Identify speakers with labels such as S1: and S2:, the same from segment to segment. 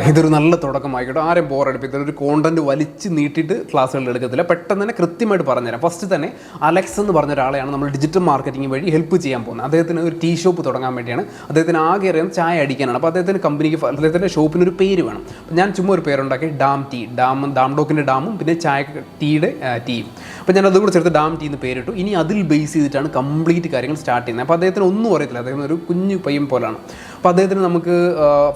S1: ഇതൊരു നല്ല തുടക്കമായിക്കോട്ടെ. ആരും ബോറടിപ്പിക്കില്ല. ഒരു കോണ്ടന്റ് വലിച്ച് നീട്ടിയിട്ട് ക്ലാസ്സുകളിൽ എടുക്കത്തില്ല. പെട്ടെന്ന് തന്നെ കൃത്യമായിട്ട് പറഞ്ഞുതരാം. ഫസ്റ്റ് തന്നെ അലക്സ് എന്ന് പറഞ്ഞ ഒരാളെയാണ് നമ്മൾ ഡിജിറ്റൽ മാർക്കറ്റിംഗ് വഴി ഹെൽപ്പ് ചെയ്യാൻ പോകുന്നത്. അദ്ദേഹത്തിന് ഒരു ടീ ഷോപ്പ് തുടങ്ങാൻ വേണ്ടിയാണ്. അദ്ദേഹത്തിന് ആകെ അറിയാം ചായ അടിക്കാനാണ്. അപ്പോൾ അദ്ദേഹത്തിന് കമ്പനിക്ക് അദ്ദേഹത്തിൻ്റെ ഷോപ്പിനൊരു പേര് വേണം. അപ്പോൾ ഞാൻ ചുമ്മാ ഒരു പേരുണ്ടാക്കി ഡാം ടീ. ഡാംഡോക്കിൻ്റെ ഡാമും പിന്നെ ചായ ടീയുടെ ടീയും. അപ്പോൾ ഞാൻ അതുകൂടെ ചേർത്ത് ഡാം ടീ എന്ന് പേരിട്ടു. ഇനി അതിൽ ബേസ് ചെയ്തിട്ടാണ് കംപ്ലീറ്റ് കാര്യങ്ങൾ സ്റ്റാർട്ട് ചെയ്യുന്നത്. അപ്പോൾ അദ്ദേഹത്തിന് ഒന്നും അറിയത്തില്ല. അദ്ദേഹം ഒരു കുഞ്ഞു പയ്യൻ പോലാണ്. അപ്പോൾ അദ്ദേഹത്തിന് നമുക്ക്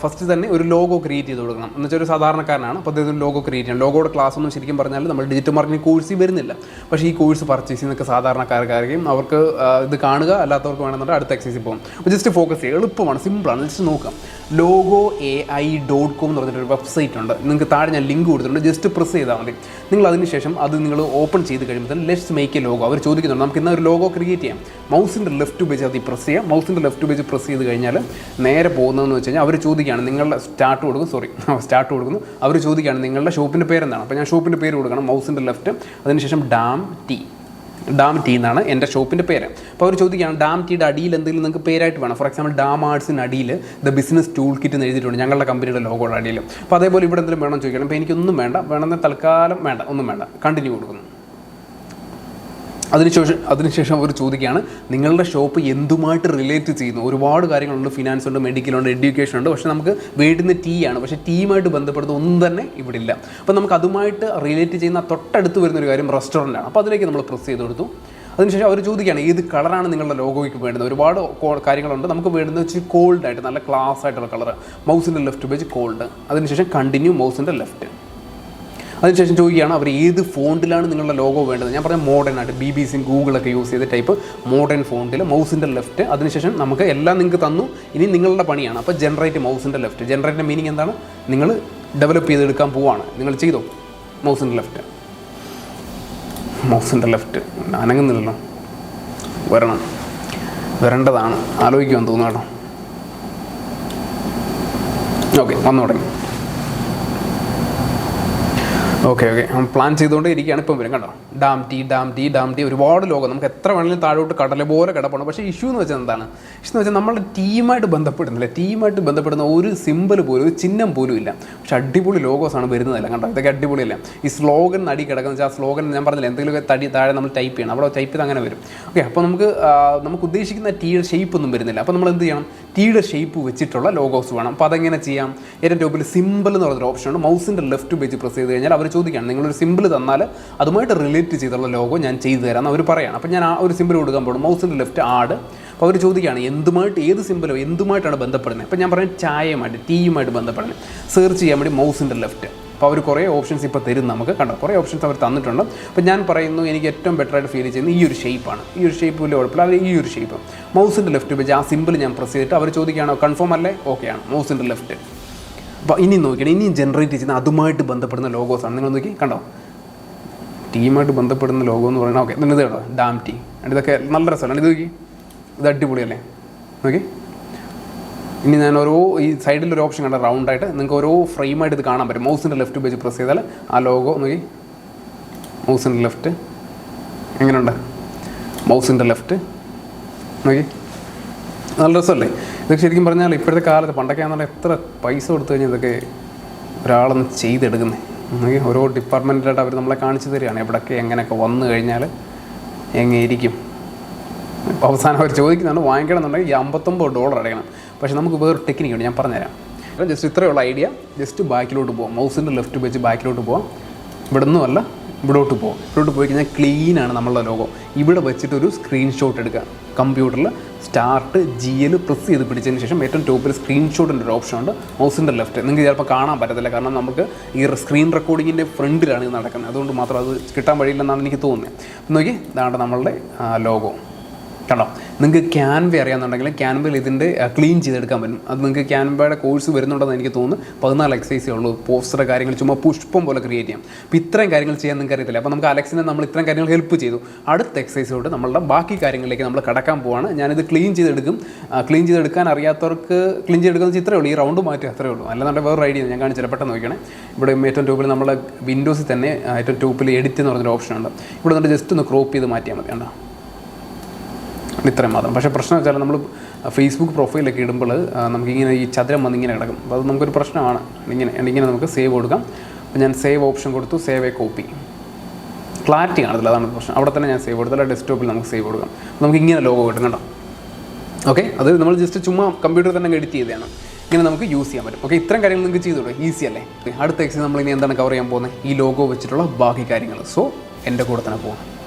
S1: ഫസ്റ്റ് തന്നെ ഒരു ലോഗോ ക്രിയേറ്റ് ചെയ്ത് കൊടുക്കണം. എന്ന് വെച്ചാൽ ഒരു സാധാരണക്കാരനാണ്. അപ്പോൾ അദ്ദേഹത്തിന് ലോഗോ ക്രിയേറ്റ് ചെയ്യണം. ലോഗോയുടെ ക്ലാസ് ഒന്നും ശരിക്കും പറഞ്ഞാൽ നമ്മൾ ഡിജിറ്റൽ മാർക്കറ്റിംഗ് കോഴ്സിൽ വരുന്നില്ല. പക്ഷേ ഈ കോഴ്സ് പർച്ചേസ് ചെയ്യുന്നൊക്കെ സാധാരണക്കാർക്കായിരിക്കും. അവർക്ക് ഇത് കാണുക, അല്ലാത്തവർക്ക് വേണമെന്നുണ്ടെങ്കിൽ അടുത്ത എക്സസൈസിൽ പോകും. അപ്പോൾ ജസ്റ്റ് ഫോക്കസ് ചെയ്യുക. എളുപ്പമാണ്, സിമ്പിളാണ്. ജസ്റ്റ് നോക്കാം. logoai.com എന്ന് പറഞ്ഞിട്ടൊരു വെബ്സൈറ്റ് ഉണ്ട്. നിങ്ങൾക്ക് താഴെ ഞാൻ ലിങ്ക് കൊടുത്തിട്ടുണ്ട്. ജസ്റ്റ് പ്രസ് ചെയ്താൽ മതി. നിങ്ങൾ അതിന് ശേഷം അത് നിങ്ങൾ ഓപ്പൺ ചെയ്ത് കഴിയുമ്പോൾ ലെറ്റ്സ് മേക്ക് എ ലോഗോ അവർ ചോദിക്കുന്നുണ്ട്. നമുക്ക് ഇന്ന് ഒരു ലോഗോ ക്രിയേറ്റ് ചെയ്യാം. മൗസിൻ്റെ ലെഫ്റ്റ് പേജ് അത് പ്രസ് ചെയ്യാം. മൗസിൻ്റെ ലെഫ്റ്റ് പേജ് പ്രസ് ചെയ്ത് കഴിഞ്ഞാൽ നേരെ പോകുന്നതെന്ന് വെച്ച് കഴിഞ്ഞാൽ അവർ ചോദിക്കുകയാണ് നിങ്ങളുടെ സ്റ്റാർട്ട് കൊടുക്കുന്നു. അവർ ചോദിക്കുകയാണ് നിങ്ങളുടെ ഷോപ്പിൻ്റെ പേരെന്താണ്. അപ്പോൾ ഞാൻ ഷോപ്പിൻ്റെ പേര് കൊടുക്കണം. മൗസിൻ്റെ ലെഫ്റ്റ്, അതിനുശേഷം ഡാം ടീ എന്നാണ് എൻ്റെ ഷോപ്പിൻ്റെ പേര്. അപ്പോൾ അവർ ചോദിക്കുകയാണ് ഡാം ടീയുടെ അടിയിൽ എന്തെങ്കിലും നിങ്ങൾക്ക് പേരായിട്ട് വേണം. ഫോർ എക്സാമ്പിൾ ഡാം ആർട്സിൻ്റെ അടിയിൽ ദ ബിസിനസ് ടൂൾ കിറ്റ് എന്ന് എഴുതിയിട്ടുണ്ട് ഞങ്ങളുടെ കമ്പനിയുടെ ലോഗോയുടെ അടിയിൽ. അപ്പോൾ അതേപോലെ ഇവിടെ എന്തെങ്കിലും വേണം ചോദിക്കണം. അപ്പോൾ എനിക്കൊന്നും വേണമെന്ന് തൽക്കാലം ഒന്നും വേണ്ട, കണ്ടിന്യൂ കൊടുക്കുന്നു. അതിനുശേഷം അവർ ചോദിക്കുകയാണ് നിങ്ങളുടെ ഷോപ്പ് എന്തുമായിട്ട് റിലേറ്റ് ചെയ്യുന്നു. ഒരുപാട് കാര്യങ്ങളുണ്ട്. ഫിനാൻസ് ഉണ്ട്, മെഡിക്കലുണ്ട്, എഡ്യൂക്കേഷൻ ഉണ്ട്. പക്ഷേ നമുക്ക് വേണ്ടുന്ന ടീ ആണ്. പക്ഷേ ടീയുമായിട്ട് ബന്ധപ്പെടുന്ന ഒന്നും തന്നെ ഇവിടെ ഇല്ല. അപ്പോൾ നമുക്ക് അതുമായിട്ട് റിലേറ്റ് ചെയ്യുന്ന തൊട്ടടുത്ത് വരുന്നൊരു കാര്യം റെസ്റ്റോറൻ്റ് ആണ്. അപ്പോൾ അതിലേക്ക് നമ്മൾ പ്രസ് ചെയ്ത് കൊടുത്തു. അതിനുശേഷം അവർ ചോദിക്കുകയാണ് ഏത് കളറാണ് നിങ്ങളുടെ ലോഗോയ്ക്ക് വേണ്ടുന്നത്. ഒരുപാട് കാര്യങ്ങളുണ്ട്. നമുക്ക് വേണ്ടുന്നത് വെച്ച് കോൾഡായിട്ട് നല്ല ക്ലാസ് ആയിട്ടുള്ള കളർ. മൗസിൻ്റെ ലെഫ്റ്റ് പേജ് കോൾഡ്. അതിനുശേഷം കണ്ടിന്യൂ മൗസിൻ്റെ ലെഫ്റ്റ്. അതിനുശേഷം ചോദിക്കുകയാണ് അവർ ഏത് ഫോണ്ടിലാണ് നിങ്ങളുടെ ലോഗോ വേണ്ടത്. ഞാൻ പറഞ്ഞ മോഡേൺ ആയിട്ട് BBC ഗൂഗിളൊക്കെ യൂസ് ചെയ്ത ടൈപ്പ് മോഡേൺ ഫോണ്ടിൽ മൗസിൻ്റെ ലെഫ്റ്റ്. അതിനുശേഷം നമുക്ക് എല്ലാം നിങ്ങൾക്ക് തന്നു. ഇനി നിങ്ങളുടെ പണിയാണ്. അപ്പോൾ ജനറേറ്റ് മൗസിൻ്റെ ലെഫ്റ്റ്. ജനറേറ്റിൻ്റെ മീനിങ് എന്താണ്? നിങ്ങൾ ഡെവലപ്പ് ചെയ്തെടുക്കാൻ പോവാണ്. നിങ്ങൾ ചെയ്തോ. മൗസിൻ്റെ ലെഫ്റ്റ് അനങ്ങുന്നില്ലല്ലോ. വരേണ്ടതാണ്. ആലോചിക്കുമെന്ന് തോന്നുന്നു കേട്ടോ. ഓക്കെ, വന്നു തുടങ്ങി. ഓക്കെ പ്ലാൻ ചെയ്തുകൊണ്ട് ഇരിക്കുകയാണ്. ഇപ്പം വരും കണ്ടോ. ഡാം ടീ ഒരുപാട് ലോഗോ നമുക്ക് എത്ര വേണമെങ്കിലും താഴോട്ട് കടല പോലെ കിടപ്പുണ്ട്. പക്ഷേ ഇഷ്യൂ എന്ന് വെച്ചാൽ എന്താണ്? ഇഷ്യൂ എന്ന് വെച്ചാൽ നമ്മുടെ ടീമായിട്ട് ബന്ധപ്പെടുന്ന ഒരു സിമ്പിൾ പോലും ഒരു ചിഹ്നം പോലും ഇല്ല. പക്ഷേ അടിപൊളി ലോഗോസാണ് വരുന്നതല്ല. കണ്ടോ, ഇതൊക്കെ അടിപൊളിയല്ല. ഈ സ്ലോഗൻ നടി കിടക്കുന്ന വെച്ചാൽ ആ സ്ലോഗൻ ഞാൻ പറഞ്ഞില്ല എന്തെങ്കിലുമൊക്കെ താഴെ നമ്മൾ ടൈപ്പ് ചെയ്യണം. അവിടെ ടൈപ്പ് ചെയ്ത് അങ്ങനെ വരും. ഓക്കെ, അപ്പോൾ നമുക്ക് ഉദ്ദേശിക്കുന്ന ടീയുടെ ഷേപ്പ് ഒന്നും വരുന്നില്ല. അപ്പോൾ നമ്മൾ എന്ത് ചെയ്യണം? ടീയുടെ ഷേപ്പ് വെച്ചിട്ടുള്ള ലോഗോസ് വേണം. അപ്പോൾ അതെങ്ങനെ ചെയ്യാം? ഏറ്റവും ടോപ്പിൽ സിമ്പിൾ എന്ന് പറഞ്ഞൊരു ഓപ്ഷനുണ്ട്. മൗസിൻ്റെ ലെഫ്റ്റ് പേജ് പ്രസ് ചെയ്ത് കഴിഞ്ഞാൽ അവർ ചോദിക്കുകയാണ് നിങ്ങളൊരു സിമ്പിൾ തന്നാൽ അതുമായിട്ട് റിലേറ്റ് ചെയ്തുള്ള ലോഗോ ഞാൻ ചെയ്തു തരാമെന്ന് അവർ പറയാണ്. അപ്പോൾ ഞാൻ ആ ഒരു സിമ്പിൾ കൊടുക്കാൻ പോകും. മൗസിൻ്റെ ലെഫ്റ്റ് ആഡ്. അപ്പോൾ അവർ ചോദിക്കുകയാണ് ഏത് സിമ്പിളോ എന്തുമായിട്ടാണ് ബന്ധപ്പെടുന്നത്. അപ്പോൾ ഞാൻ പറയുന്നത് ചായയുമായിട്ട് ടീയുമായിട്ട് ബന്ധപ്പെടുന്നത്. സെർച്ച് ചെയ്യാൻ വേണ്ടി മൗസിൻ്റെ ലെഫ്റ്റ്. അപ്പോൾ അവർ കുറേ ഓപ്ഷൻസ് ഇപ്പോൾ തരും നമുക്ക്. കണ്ടോ, കുറേ ഓപ്ഷൻസ് അവർ തന്നിട്ടുണ്ട്. അപ്പോൾ ഞാൻ പറയുന്നു എനിക്ക് ഏറ്റവും ബെറ്ററായിട്ട് ഫീൽ ചെയ്യുന്നത് ഈ ഒരു ഷേപ്പാണ്. ഈ ഒരു ഷേപ്പ് വലിയ കുഴപ്പമില്ല. അത് ഈ ഒരു ഷേപ്പ് മൗസിൻ്റെ ലെഫ്റ്റ് പേജ് ആ സിമ്പിൾ ഞാൻ പ്രസ് ചെയ്തിട്ട് അവർ ചോദിക്കുകയാണോ കൺഫേം അല്ലേ? ഓക്കെയാണ്. മൗസിൻ്റെ ലെഫ്റ്റ്. അപ്പോൾ ഇനി നോക്കിയാണ് ഇനിയും ജനറേറ്റ് ചെയ്യുന്ന അതുമായിട്ട് ബന്ധപ്പെടുന്ന ലോഗോസാണ്. നിങ്ങൾ നോക്കി കണ്ടോ, ടീമായിട്ട് ബന്ധപ്പെടുന്ന ലോഗോ എന്ന് പറയുന്നത്. ഓക്കെ, ഇത് കേട്ടോ ഡാം ടീ. ഇതൊക്കെ നല്ല രസമാണ്. ഇത് നോക്കി, ഇത് അടിപൊളിയല്ലേ? നോക്കി. ഇനി ഞാൻ ഈ സൈഡിലൊരു ഓപ്ഷൻ കണ്ട റൗണ്ടായിട്ട് നിങ്ങൾക്ക് ഓരോ ഫ്രെയിമായിട്ട് ഇത് കാണാൻ പറ്റും. മൗസിൻ്റെ ലെഫ്റ്റ് പേജ് പ്രസ് ചെയ്താൽ ആ ലോഗോ നോക്കി. മൗസിൻ്റെ ലെഫ്റ്റ് എങ്ങനെയുണ്ട്? മൗസിൻ്റെ ലെഫ്റ്റ് നോക്കി, നല്ല രസമല്ലേ? ഇതൊക്കെ ശരിക്കും പറഞ്ഞാൽ ഇപ്പോഴത്തെ കാലത്ത് പണ്ടൊക്കെ ആണെന്നുള്ള എത്ര പൈസ കൊടുത്തു കഴിഞ്ഞാൽ ഇതൊക്കെ ഒരാളൊന്ന് ചെയ്തെടുക്കുന്നത്. ഓരോ ഡിപ്പാർട്ട്മെൻറ്റിലായിട്ട് അവർ നമ്മളെ കാണിച്ചു തരികയാണ് എവിടെയൊക്കെ എങ്ങനെയൊക്കെ വന്നു കഴിഞ്ഞാൽ എങ്ങനെ ഇരിക്കും. ഇപ്പോൾ അവസാനം അവർ ചോദിക്കുന്നതാണ് വാങ്ങിക്കണം എന്നുണ്ടെങ്കിൽ $59 അടയണം. പക്ഷേ നമുക്ക് വേറൊരു ടെക്നിക്കുണ്ട്, ഞാൻ പറഞ്ഞുതരാം. ജസ്റ്റ് ഇത്രയുള്ള ഐഡിയ. ജസ്റ്റ് ബാക്കിലോട്ട് പോകാം. മൗസിൻ്റെ ലെഫ്റ്റ് വെച്ച് ബാക്കിലോട്ട് പോകാം. ഇവിടെ നിന്നുമല്ല, ഇവിടോട്ട് പോയി കഴിഞ്ഞാൽ ക്ലീനാണ് നമ്മളുടെ ലോഗോ. ഇവിടെ വെച്ചിട്ടൊരു സ്ക്രീൻഷോട്ട് എടുക്കുക. കമ്പ്യൂട്ടറിൽ സ്റ്റാർട്ട് GL പ്രസ് ചെയ്ത് പിടിച്ചതിന് ശേഷം ഏറ്റവും ടോപ്പിൽ സ്ക്രീൻഷോട്ടിൻ്റെ ഒരു ഓപ്ഷൻ ഉണ്ട്. മൗസിൻ്റെ ലെഫ്റ്റ്. നിങ്ങൾക്ക് ചിലപ്പോൾ കാണാൻ പറ്റത്തില്ല, കാരണം നമുക്ക് ഈ സ്ക്രീൻ റെക്കോർഡിങ്ങിൻ്റെ ഫ്രണ്ടിലാണ് ഇത് നടക്കുന്നത്. അതുകൊണ്ട് മാത്രം അത് കിട്ടാൻ വഴിയില്ലെന്നാണ് എനിക്ക് തോന്നുന്നത്. നോക്കി, ഇതാണ് നമ്മളുടെ ലോഗോ. കണ്ടോ, നിങ്ങൾക്ക് ക്യാൻവ അറിയാമെന്നുണ്ടെങ്കിൽ ക്യാൻവയിൽ ഇതിൻ്റെ ക്ലീൻ ചെയ്തെടുക്കാൻ പറ്റും. അത് നിങ്ങൾക്ക് ക്യാൻവയുടെ കോഴ്സ് വരുന്നുണ്ടെന്ന് എനിക്ക് തോന്നുന്നു. 14 എക്സസൈസേ ഉള്ളൂ. പോസ്റ്റർ കാര്യങ്ങൾ ചുമ്മാ പുഷ്പം പോലെ ക്രിയേറ്റ് ചെയ്യാം. അപ്പോൾ ഇത്രയും കാര്യങ്ങൾ ചെയ്യാൻ നിങ്ങൾക്ക് അറിയത്തില്ല. അപ്പോൾ നമുക്ക് അലക്സിനെ നമ്മൾ ഇത്രയും കാര്യങ്ങൾ ഹെൽപ്പ് ചെയ്തു. അടുത്ത എക്സസൈസോട്ട് നമ്മളുടെ ബാക്കി കാര്യങ്ങളിലേക്ക് നമ്മൾ കടക്കാൻ പോവാണ്. ഞാനിത് ക്ലീൻ ചെയ്തെടുക്കാൻ അറിയാത്തവർക്ക് ക്ലീൻ ചെയ്തെടുക്കുന്ന ഇത്രയേ ഉള്ളൂ. ഈ റൗണ്ട് മാറ്റി അത്രയേ ഉള്ളൂ. അല്ലാന്നുണ്ടെങ്കിൽ വേറൊരു ഐഡിയ ഞാൻ കാണിച്ചു തരാം. പെട്ടെന്ന് നോക്കിയാണേ. ഇവിടെ ഏറ്റവും ടോപ്പിൽ നമ്മളെ വിൻഡോസിൽ തന്നെ ഏറ്റവും ടോപ്പിൽ എഡിറ്റ് എന്ന് പറഞ്ഞൊരു ഓപ്ഷൻ ഉണ്ട്. ഇവിടെ നിന്ന് ജസ്റ്റ് ഒന്ന് ക്രോപ്പ് ചെയ്ത് മാറ്റിയാൽ മതി. കണ്ടോ, ഇത്രയും മാത്രം. പക്ഷേ പ്രശ്നം വെച്ചാൽ നമ്മൾ ഫേസ്ബുക്ക് പ്രൊഫൈലൊക്കെ ഇടുമ്പോൾ നമുക്കിങ്ങനെ ഈ ചതുരം വന്നിങ്ങനെ കിടക്കും. അപ്പോൾ അത് നമുക്കൊരു പ്രശ്നമാണ്. ഇങ്ങനെ നമുക്ക് സേവ് കൊടുക്കാം. അപ്പോൾ ഞാൻ സേവ് ഓപ്ഷൻ കൊടുത്തു, സേവ് എ കോപ്പി. ക്ലാരിറ്റി കാണത്തില്ല, അതാണ് പ്രശ്നം. അവിടെ തന്നെ ഞാൻ സേവ് കൊടുത്താൽ ഡെസ്ക്ടോപ്പിൽ നമുക്ക് സേവ് കൊടുക്കാം. നമുക്ക് ഇങ്ങനെ ലോഗോ കിട്ടും കേട്ടോ. ഓക്കെ, അത് നമ്മൾ ജസ്റ്റ് ചുമ്മാ കമ്പ്യൂട്ടറിൽ തന്നെ എഡിറ്റ് ചെയ്തതാണ്. ഇങ്ങനെ നമുക്ക് യൂസ് ചെയ്യാൻ പറ്റും. ഓക്കെ, ഇത്രയും കാര്യങ്ങൾ നിങ്ങൾക്ക് ചെയ്തോളൂ, ഈസി അല്ലേ? അടുത്ത എക്സിൽ നമ്മൾ ഇനി എന്താണ് കവർ ചെയ്യാൻ പോകുന്നത്? ഈ ലോഗോ വെച്ചിട്ടുള്ള ബാക്കി കാര്യങ്ങൾ. സോ എൻ്റെ കൂടെ തന്നെ പോകാം.